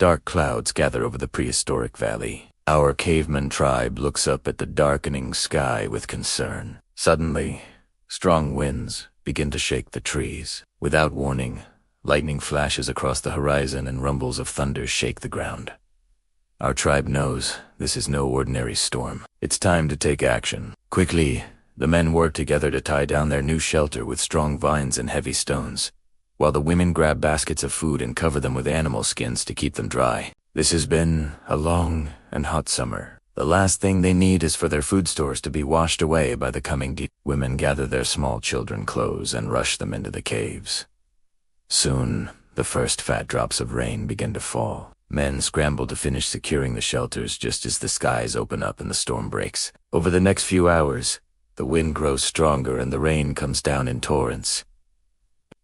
Dark clouds gather over the prehistoric valley. Our caveman tribe looks up at the darkening sky with concern. Suddenly, strong winds begin to shake the trees. Without warning, lightning flashes across the horizon and rumbles of thunder shake the ground. Our tribe knows this is no ordinary storm. It's time to take action. Quickly, the men work together to tie down their new shelter with strong vines and heavy stones, while the women grab baskets of food and cover them with animal skins to keep them dry. This has been a long and hot summer. The last thing they need is for their food stores to be washed away by the coming deep. Women gather their small children clothes and rush them into the caves. Soon, the first fat drops of rain begin to fall. Men scramble to finish securing the shelters just as the skies open up and the storm breaks. Over the next few hours, the wind grows stronger and the rain comes down in torrents.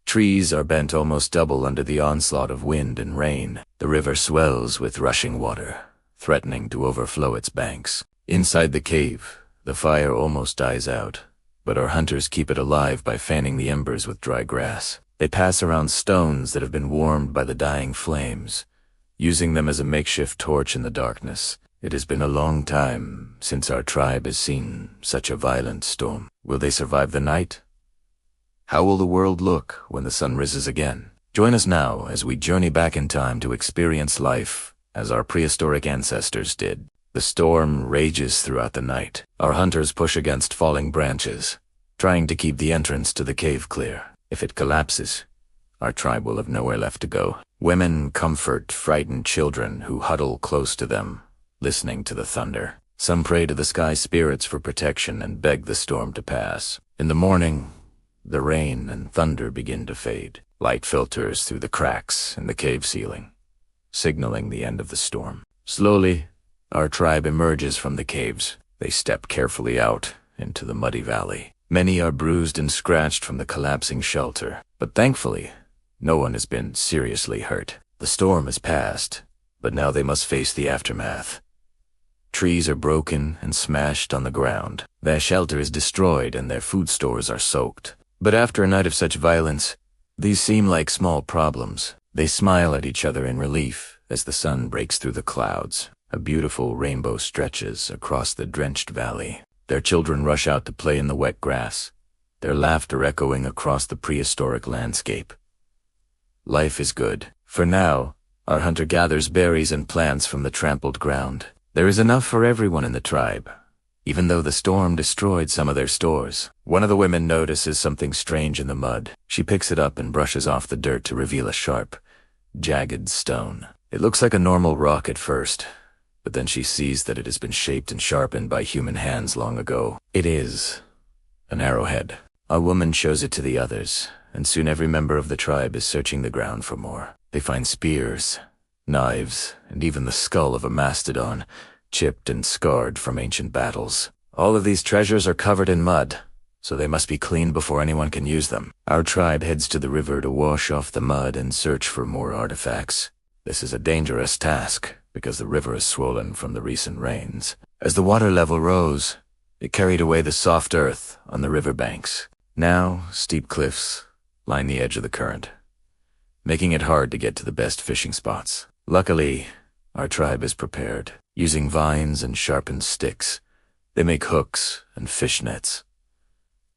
Trees are bent almost double under the onslaught of wind and rain. The river swells with rushing water, threatening to overflow its banks. Inside the cave, the fire almost dies out, but our hunters keep it alive by fanning the embers with dry grass. They pass around stones that have been warmed by the dying flames, using them as a makeshift torch in the darkness. It has been a long time since our tribe has seen such a violent storm. Will they survive the night? How will the world look when the sun rises again? Join us now as we journey back in time to experience life as our prehistoric ancestors did. The storm rages throughout the night. Our hunters push against falling branches, trying to keep the entrance to the cave clear. If it collapses, our tribe will have nowhere left to go. Women comfort frightened children who huddle close to them, listening to the thunder. Some pray to the sky spirits for protection and beg the storm to pass. In the morning, the rain and thunder begin to fade. Light filters through the cracks in the cave ceiling, signaling the end of the storm. Slowly, our tribe emerges from the caves. They step carefully out into the muddy valley. Many are bruised and scratched from the collapsing shelter, but thankfully, no one has been seriously hurt. The storm has passed, but now they must face the aftermath. Trees are broken and smashed on the ground. Their shelter is destroyed and their food stores are soaked. But after a night of such violence, these seem like small problems. They smile at each other in relief as the sun breaks through the clouds. A beautiful rainbow stretches across the drenched valley. Their children rush out to play in the wet grass, their laughter echoing across the prehistoric landscape. Life is good. For now, our hunter gathers berries and plants from the trampled ground. There is enough for everyone in the tribe, even though the storm destroyed some of their stores. One of the women notices something strange in the mud. She picks it up and brushes off the dirt to reveal a sharp, jagged stone. It looks like a normal rock at first, but then she sees that it has been shaped and sharpened by human hands long ago. It is an arrowhead. A woman shows it to the others, and soon every member of the tribe is searching the ground for more. They find spears, knives, and even the skull of a mastodon, chipped and scarred from ancient battles. All of these treasures are covered in mud, so they must be cleaned before anyone can use them. Our tribe heads to the river to wash off the mud and search for more artifacts. This is a dangerous task, because the river is swollen from the recent rains. As the water level rose, it carried away the soft earth on the riverbanks. Now, steep cliffs line the edge of the current, making it hard to get to the best fishing spots. Luckily, our tribe is prepared. Using vines and sharpened sticks, they make hooks and fish nets.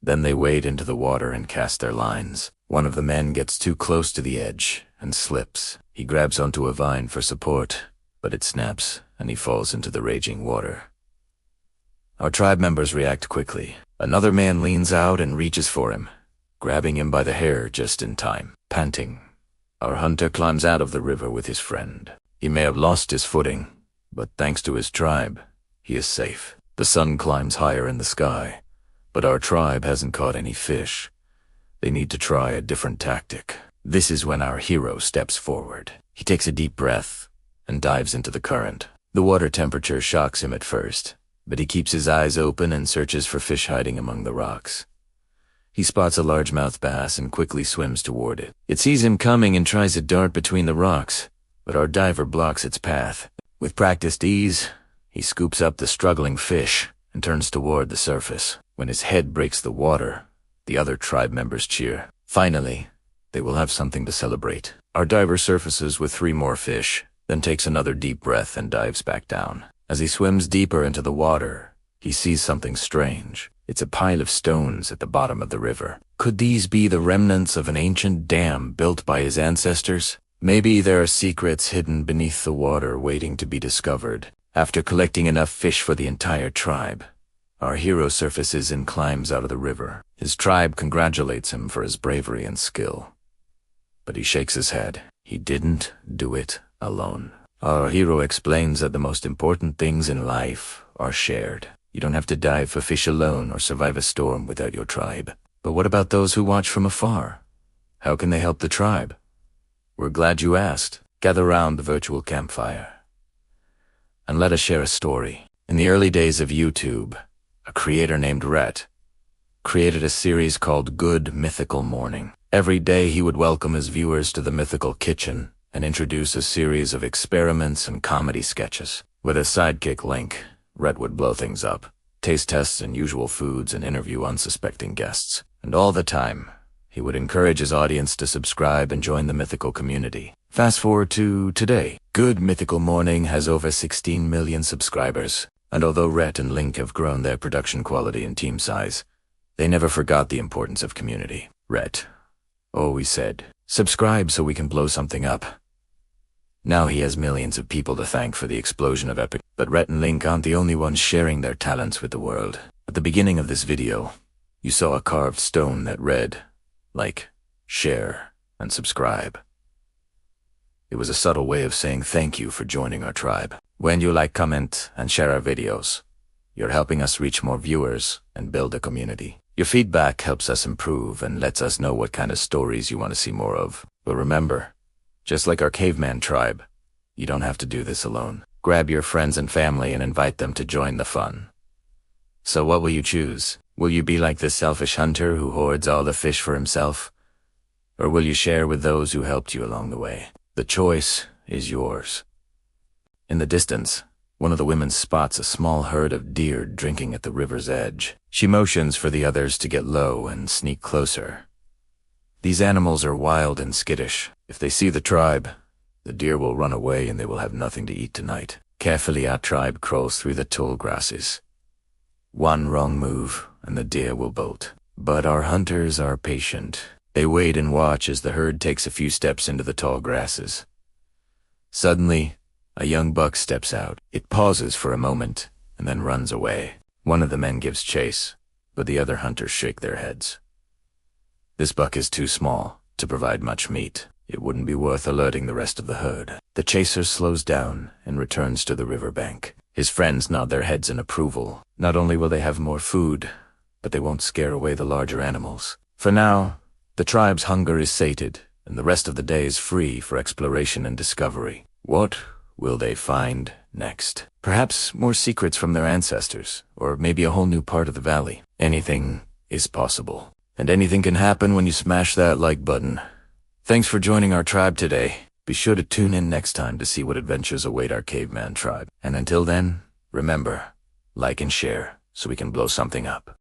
Then they wade into the water and cast their lines. One of the men gets too close to the edge and slips. He grabs onto a vine for support, but it snaps and he falls into the raging water. Our tribe members react quickly. Another man leans out and reaches for him, grabbing him by the hair just in time. Panting, our hunter climbs out of the river with his friend. He may have lost his footing, but thanks to his tribe, he is safe. The sun climbs higher in the sky, but our tribe hasn't caught any fish. They need to try a different tactic. This is when our hero steps forward. He takes a deep breath and dives into the current. The water temperature shocks him at first, but he keeps his eyes open and searches for fish hiding among the rocks. He spots a largemouth bass and quickly swims toward it. It sees him coming and tries to dart between the rocks, but our diver blocks its path. With practiced ease, he scoops up the struggling fish and turns toward the surface. When his head breaks the water, the other tribe members cheer. Finally, they will have something to celebrate. Our diver surfaces with 3 more fish. then takes another deep breath and dives back down. As he swims deeper into the water, he sees something strange. It's a pile of stones at the bottom of the river. Could these be the remnants of an ancient dam built by his ancestors? Maybe there are secrets hidden beneath the water waiting to be discovered. After collecting enough fish for the entire tribe, our hero surfaces and climbs out of the river. His tribe congratulates him for his bravery and skill. But he shakes his head. He didn't do it alone. Our hero explains that the most important things in life are shared. You don't have to dive for fish alone or survive a storm without your tribe. But what about those who watch from afar? How can they help the tribe? We're glad you asked. Gather round the virtual campfire and let us share a story. In the early days of YouTube, a creator named Rhett created a series called Good Mythical Morning. Every day he would welcome his viewers to the mythical kitchen and introduce a series of experiments and comedy sketches. With a sidekick Link, Rhett would blow things up, taste tests unusual foods and interview unsuspecting guests. And all the time, he would encourage his audience to subscribe and join the mythical community. Fast forward to today. Good Mythical Morning has over 16 million subscribers. And although Rhett and Link have grown their production quality and team size, they never forgot the importance of community. Rhett always said, "Subscribe so we can blow something up." Now he has millions of people to thank for the explosion of epic. But Rhett and Link aren't the only ones sharing their talents with the world. At the beginning of this video, you saw a carved stone that read, "Like, share, and subscribe." It was a subtle way of saying thank you for joining our tribe. When you like, comment, and share our videos, you're helping us reach more viewers and build a community. Your feedback helps us improve and lets us know what kind of stories you want to see more of. But remember, just like our Caveman tribe, you don't have to do this alone. Grab your friends and family and invite them to join the fun. So what will you choose? Will you be like this selfish hunter who hoards all the fish for himself? Or will you share with those who helped you along the way? The choice is yours. In the distance, one of the women spots a small herd of deer drinking at the river's edge. She motions for the others to get low and sneak closer. These animals are wild and skittish. If they see the tribe, the deer will run away and they will have nothing to eat tonight. Carefully, our tribe crawls through the tall grasses. One wrong move and the deer will bolt. But our hunters are patient. They wait and watch as the herd takes a few steps into the tall grasses. Suddenly, a young buck steps out. It pauses for a moment and then runs away. One of the men gives chase, but the other hunters shake their heads. This buck is too small to provide much meat. It wouldn't be worth alerting the rest of the herd. The chaser slows down and returns to the riverbank. His friends nod their heads in approval. Not only will they have more food, but they won't scare away the larger animals. For now, the tribe's hunger is sated, and the rest of the day is free for exploration and discovery. What will they find next? Perhaps more secrets from their ancestors, or maybe a whole new part of the valley. Anything is possible. And anything can happen when you smash that like button. Thanks for joining our tribe today. Be sure to tune in next time to see what adventures await our Caveman tribe. And until then, remember, like and share so we can blow something up.